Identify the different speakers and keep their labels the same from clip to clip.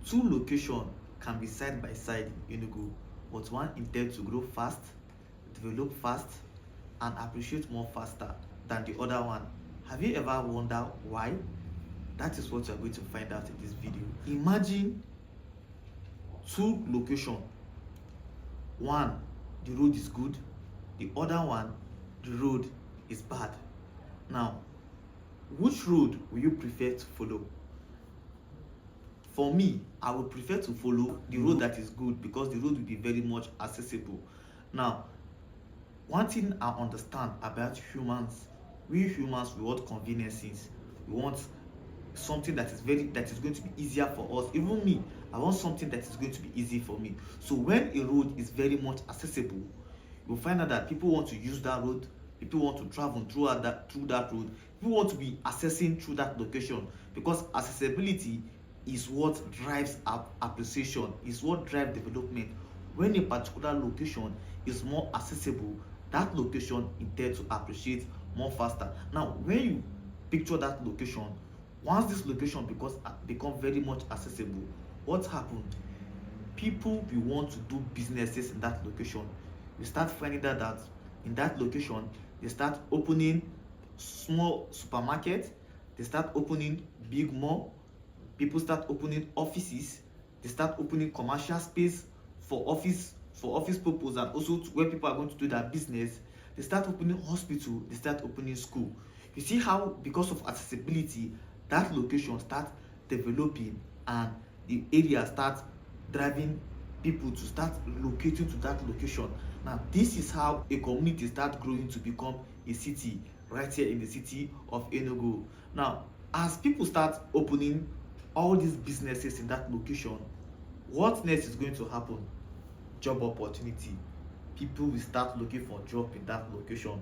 Speaker 1: Two locations can be side by side in Enugu, but one intends to grow fast, develop fast, and appreciate more faster than the other one. Have you ever wondered why? That is what you are going to find out in this video. Imagine two locations. One, the road is good. The other one, the road is bad. Now, which road will you prefer to follow? For me, I would prefer to follow the road that is good because the road will be very much accessible. Now, one thing I understand about humans, we humans, we want conveniences. We want something that is going to be easier for us. Even me, I want something that is going to be easy for me. So when a road is very much accessible, you'll find out that people want to use that road, people want to travel through that road, people want to be accessing through that location, because accessibility is what drives appreciation, is what drives development. When a particular location is more accessible, that location intends to appreciate more faster. Now, when you picture that location, once this location become very much accessible, what happened? People will want to do businesses in that location. You start finding that in that location, they start opening small supermarkets, they start opening big mall, people start opening offices, they start opening commercial space for office purpose, and also where people are going to do their business. They start opening hospital, they start opening school. You see how, because of accessibility, that location starts developing and the area starts driving people to start locating to that location. Now, this is how a community starts growing to become a city right here in the city of Enugu. Now, as people start opening all these businesses in that location, what next is going to happen? Job opportunity. People will start looking for job in that location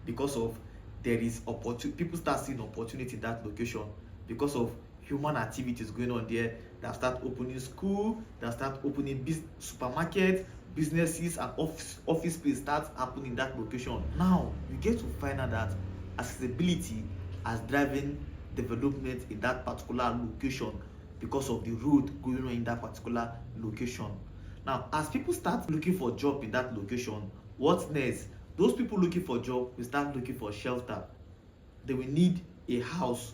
Speaker 1: because of there is opportunity. People start seeing opportunity in that location because of human activities going on there. That start opening school, that start opening supermarket, businesses, and office space starts happening in that location. Now you get to find out that accessibility has driven development in that particular location because of the road going on in that particular location. Now, as people start looking for job in that location, what's next? Those people looking for job will start looking for shelter. They will need a house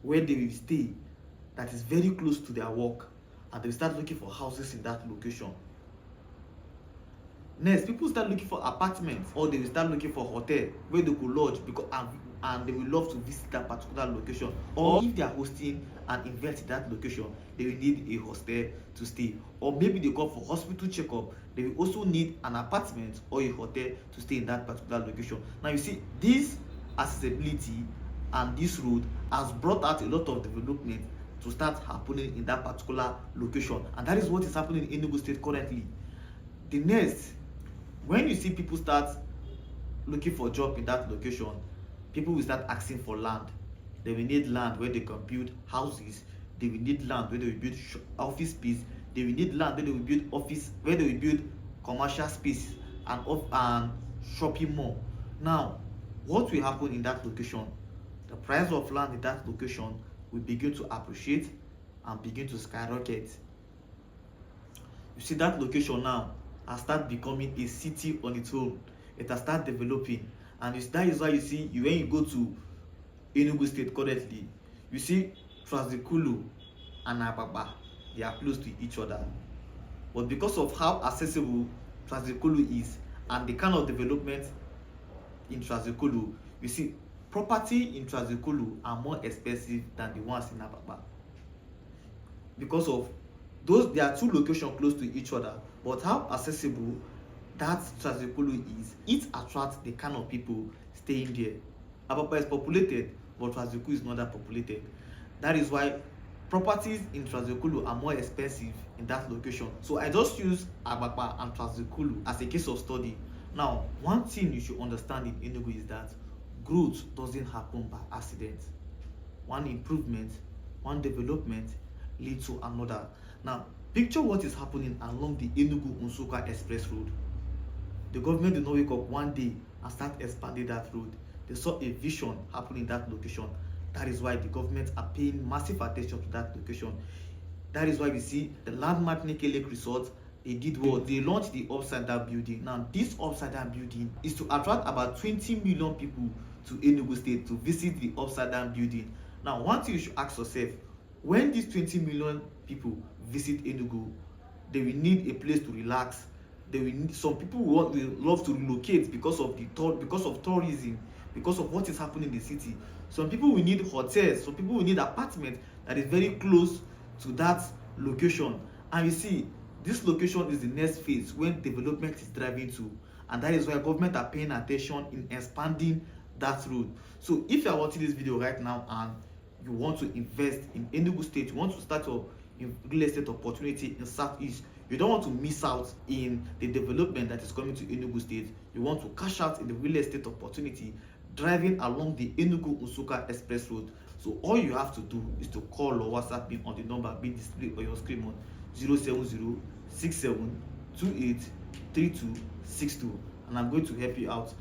Speaker 1: where they will stay that is very close to their work, and they will start looking for houses in that location. Next, people start looking for apartments, or they will start looking for hotel where they could lodge, because and they will love to visit that particular location. Or if they are hosting an event in that location, they will need a hostel to stay. Or maybe they come for hospital checkup, they will also need an apartment or a hotel to stay in that particular location. Now you see, this accessibility and this road has brought out a lot of development to start happening in that particular location, and that is what is happening in Enugu State currently. The next, when you see people start looking for job in that location, people will start asking for land. They will need land where they can build houses. They will need land where they will build office space. They will need land where they will build commercial space and shopping mall. Now, what will happen in that location? The price of land in that location will begin to appreciate and begin to skyrocket. You see, that location now has started becoming a city on its own. It has started developing, and that is why you see, when you go to Enugu State currently, you see Trazikulu and Ababa, they are close to each other. But because of how accessible Trazikulu is and the kind of development in Trazikulu, you see property in Trazikulu are more expensive than the ones in Ababa. Because of those, there are two locations close to each other, but how accessible that Trazikulu is, it attracts the kind of people staying there. Ababa is populated, but Trazikulu is not that populated. That is why properties in Trazikulu are more expensive in that location. So I just use Ababa and Trazikulu as a case of study. Now, one thing you should understand in Enugu is that growth doesn't happen by accident. One improvement, one development leads to another. Now, picture what is happening along the Enugu-Nsukka Express Road. The government did not wake up one day and start expanding that road. They saw a vision happening in that location. That is why the government are paying massive attention to that location. That is why we see the landmark Nike Lake Resort. They did what? They launched the upside down building. Now, this upside down building is to attract about 20 million people to Enugu State to visit the upside down building. Now, one thing you should ask yourself, when these 20 million people visit Enugu, they will need a place to relax. They will need, some people will love to relocate because of tourism, because of what is happening in the city. Some people will need hotels, some people will need apartments that is very close to that location. And you see, this location is the next phase when development is driving to, and that is why government are paying attention in expanding that road. So if you are watching this video right now and you want to invest in Enugu State, you want to start your real estate opportunity in Southeast, you don't want to miss out in the development that is coming to Enugu State, you want to cash out in the real estate opportunity driving along the Enugu Nsukka Express Road. So all you have to do is to call or WhatsApp me on the number being displayed on your screen on 07067283262, and I'm going to help you out.